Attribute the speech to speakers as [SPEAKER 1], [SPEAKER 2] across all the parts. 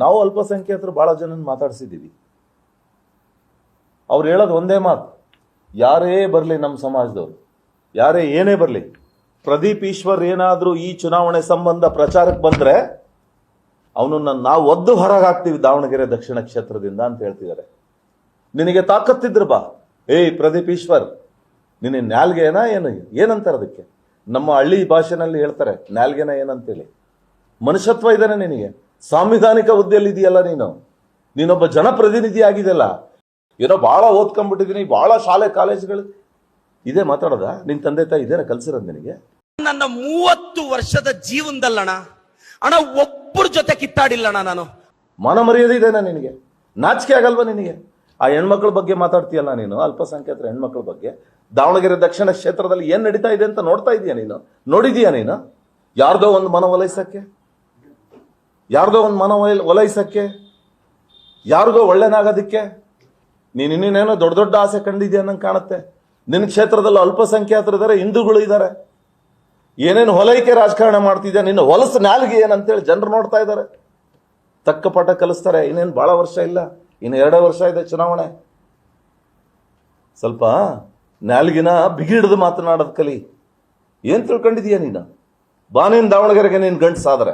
[SPEAKER 1] ನಾವು ಅಲ್ಪಸಂಖ್ಯಾತರು ಭಾಳ ಜನ ಮಾತಾಡ್ಸಿದ್ದೀವಿ. ಅವ್ರು ಹೇಳೋದು ಒಂದೇ ಮಾತು, ಯಾರೇ ಬರಲಿ ನಮ್ಮ ಸಮಾಜದವರು, ಯಾರೇ ಏನೇ ಬರಲಿ, ಪ್ರದೀಪ್ ಈಶ್ವರ್ ಏನಾದರೂ ಈ ಚುನಾವಣೆ ಸಂಬಂಧ ಪ್ರಚಾರಕ್ಕೆ ಬಂದರೆ ಅವನನ್ನು ನಾವು ಒದ್ದು ಹೊರಗಾಗ್ತೀವಿ ದಾವಣಗೆರೆ ದಕ್ಷಿಣ ಕ್ಷೇತ್ರದಿಂದ ಅಂತ ಹೇಳ್ತಿದ್ದಾರೆ. ನಿನಗೆ ತಾಕತ್ತಿದ್ರು ಬಾ. ಏಯ್ ಪ್ರದೀಪ್ ಈಶ್ವರ್, ನಿನ್ನ ನ್ಯಾಲ್ಗೆನಾ ಏನಂತಾರೆ ಅದಕ್ಕೆ? ನಮ್ಮ ಹಳ್ಳಿ ಭಾಷೆನಲ್ಲಿ ಹೇಳ್ತಾರೆ ನ್ಯಾಲ್ಗೆನ ಏನಂತೇಳಿ. ಮನುಷ್ಯತ್ವ ಇದ್ದಾನೆ ನಿನಗೆ? ಸಾಂವಿಧಾನಿಕ ಹುದ್ದೆಯಲ್ಲಿ ಇದೆಯಲ್ಲ ನೀನೊಬ್ಬ ಜನಪ್ರತಿನಿಧಿ ಆಗಿದೆಯಲ್ಲ. ಏನೋ ಭಾಳ ಓದ್ಕೊಂಡ್ಬಿಟ್ಟಿದ್ದೀನಿ, ಭಾಳ ಶಾಲೆ ಕಾಲೇಜುಗಳು ಇದೇ ಮಾತಾಡೋದ? ನಿನ್ ತಂದೆ ತಾಯಿ ಇದೇನ ಕಲ್ಸಿರೋದು ನಿನಗೆ?
[SPEAKER 2] ನನ್ನ 30 ವರ್ಷದ ಜೀವನದಲ್ಲಣ್ಣ ಅಣ್ಣ ಒಬ್ಬರ ಜೊತೆ ಕಿತ್ತಾಡಿಲ್ಲಣ್ಣ ನಾನು.
[SPEAKER 1] ಮಾನ ಮರ್ಯಾದೆ ಇದೆನಾ ನಿನಗೆ? ನಾಚಿಕೆ ಆಗಲ್ವಾ ನಿನಗೆ? ಆ ಹೆಣ್ಮಕ್ಳ ಬಗ್ಗೆ ಮಾತಾಡ್ತೀಯಲ್ಲ ನೀನು, ಅಲ್ಪಸಂಖ್ಯಾತರ ಹೆಣ್ಮಕ್ಳ ಬಗ್ಗೆ. ದಾವಣಗೆರೆ ದಕ್ಷಿಣ ಕ್ಷೇತ್ರದಲ್ಲಿ ಏನ್ ನಡೀತಾ ಇದೆ ಅಂತ ನೋಡ್ತಾ ಇದೀಯ ನೀನು? ನೋಡಿದೀಯ ನೀನು? ಯಾರ್ದೋ ಒಂದು ಮನ ಒಲೈಸಕ್ಕೆ, ಯಾರಿಗೋ ಒಳ್ಳೆನಾಗೋದಕ್ಕೆ ನೀನು ಇನ್ನೇನೋ ದೊಡ್ಡ ದೊಡ್ಡ ಆಸೆ ಕಂಡಿದ್ಯಾ ಅನ್ನಂಗೆ ಕಾಣುತ್ತೆ. ನಿನ್ನ ಕ್ಷೇತ್ರದಲ್ಲಿ ಅಲ್ಪಸಂಖ್ಯಾತರು ಇದ್ದಾರೆ, ಹಿಂದೂಗಳು ಇದ್ದಾರೆ. ಏನೇನು ಹೊಲೈಕೆ ರಾಜಕಾರಣ ಮಾಡ್ತಿದ್ಯಾ, ನಿನ್ನ ಹೊಲಸು ನಾಲ್ಗೆ ಏನಂತೇಳಿ ಜನರು ನೋಡ್ತಾ ಇದ್ದಾರೆ. ತಕ್ಕ ಪಾಠ ಕಲಿಸ್ತಾರೆ. ಇನ್ನೇನು ಭಾಳ ವರ್ಷ ಇಲ್ಲ, ಇನ್ನು 2 ವರ್ಷ ಇದೆ ಚುನಾವಣೆ. ಸ್ವಲ್ಪ ನಾಲ್ಗಿನ ಬಿಗಿಡಿದು ಮಾತನಾಡೋದು ಕಲಿ. ಏನ್ ತಿಳ್ಕೊಂಡಿದೀಯ ನೀನು? ಬಾನಿನ್ ದಾವಣಗೆರೆಗೆ ನೀನ್ ಗಂಟು ಸಾದ್ರೆ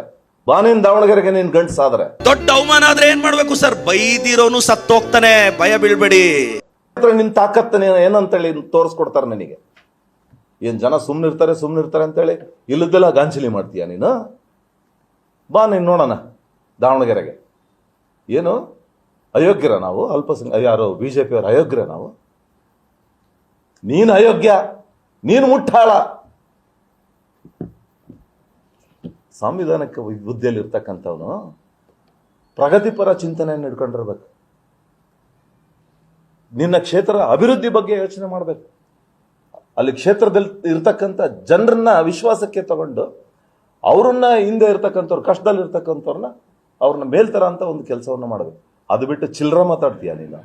[SPEAKER 2] ದೊಡ್ಡ ಅವಮಾನ ಆದ್ರೆ ಏನ್ ಮಾಡ್ಬೇಕು ಸರ್? ಬೈದಿರೋನು ಸತ್ತೋಗ್ತಾನೆ, ಭಯ ಬೀಳ್ಬೇಡಿ.
[SPEAKER 1] ನಿನ್ ತಾಕತ್ತ ಏನಂತೇಳಿ ತೋರಿಸ್ಕೊಡ್ತಾರೆ ನನಗೆ. ಏನ್ ಜನ ಸುಮ್ನಿರ್ತಾರೆ ಅಂತೇಳಿ ಇಲ್ಲದೆಲ್ಲ ಗಾಂಚಲಿ ಮಾಡ್ತೀಯ ನೀನು? ಬಾ ನೀನ್ ನೋಡೋಣ ದಾವಣಗೆರೆಗೆ. ಏನು ಅಯೋಗ್ಯರ ನಾವು? ಯಾರು ಬಿಜೆಪಿ ಅವರು ಅಯೋಗ್ಯರ ನಾವು? ನೀನು ಅಯೋಗ್ಯ, ನೀನು ಮುಟ್ಟಾಳ. ಸಂವಿಧಾನಕ್ಕೆ ಹುದ್ದೆಯಲ್ಲಿ ಇರ್ತಕ್ಕಂಥವನು ಪ್ರಗತಿಪರ ಚಿಂತನೆಯನ್ನು ಹಿಡ್ಕೊಂಡಿರ್ಬೇಕು. ನಿನ್ನ ಕ್ಷೇತ್ರ ಅಭಿವೃದ್ಧಿ ಬಗ್ಗೆ ಯೋಚನೆ ಮಾಡಬೇಕು. ಅಲ್ಲಿ ಕ್ಷೇತ್ರದಲ್ಲಿ ಇರ್ತಕ್ಕಂಥ ಜನರನ್ನ ವಿಶ್ವಾಸಕ್ಕೆ ತಗೊಂಡು ಅವ್ರನ್ನ ಹಿಂದೆ ಇರ್ತಕ್ಕಂಥವ್ರು, ಕಷ್ಟದಲ್ಲಿ ಇರ್ತಕ್ಕಂಥವ್ರನ್ನ ಅವ್ರನ್ನ ಮೇಲ್ತರ ಅಂತ ಒಂದು ಕೆಲಸವನ್ನು ಮಾಡಬೇಕು. ಅದು ಬಿಟ್ಟು ಚಿಲ್ಲರ ಮಾತಾಡ್ತೀಯ ನೀನು?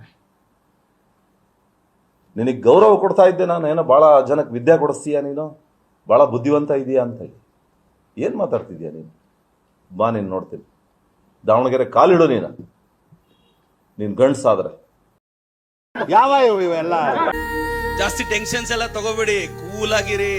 [SPEAKER 1] ನಿನಗೆ ಗೌರವ ಕೊಡ್ತಾ ಇದ್ದೆ ನಾನು, ಏನೋ ಭಾಳ ಜನಕ್ಕೆ ವಿದ್ಯೆ ಕೊಡಿಸ್ತೀಯ ನೀನು, ಭಾಳ ಬುದ್ಧಿವಂತ ಇದೆಯಾ ಅಂತ. ಏನು ಮಾತಾಡ್ತಿದ್ಯಾ ನೀನು? ಬಾ ನೀನು ನೋಡ್ತೀನಿ. ದಾವಣಗೆರೆ ಕಾಲಿಡು ನೀನು ಗಂಡ್ಸಾದ್ರೆ.
[SPEAKER 3] ಯಾವ ಇವೆಲ್ಲ
[SPEAKER 2] ಜಾಸ್ತಿ ಟೆನ್ಷನ್ಸ್ ಎಲ್ಲ ತಗೋಬೇಡಿ, ಕೂಲ್ ಆಗಿರಿ.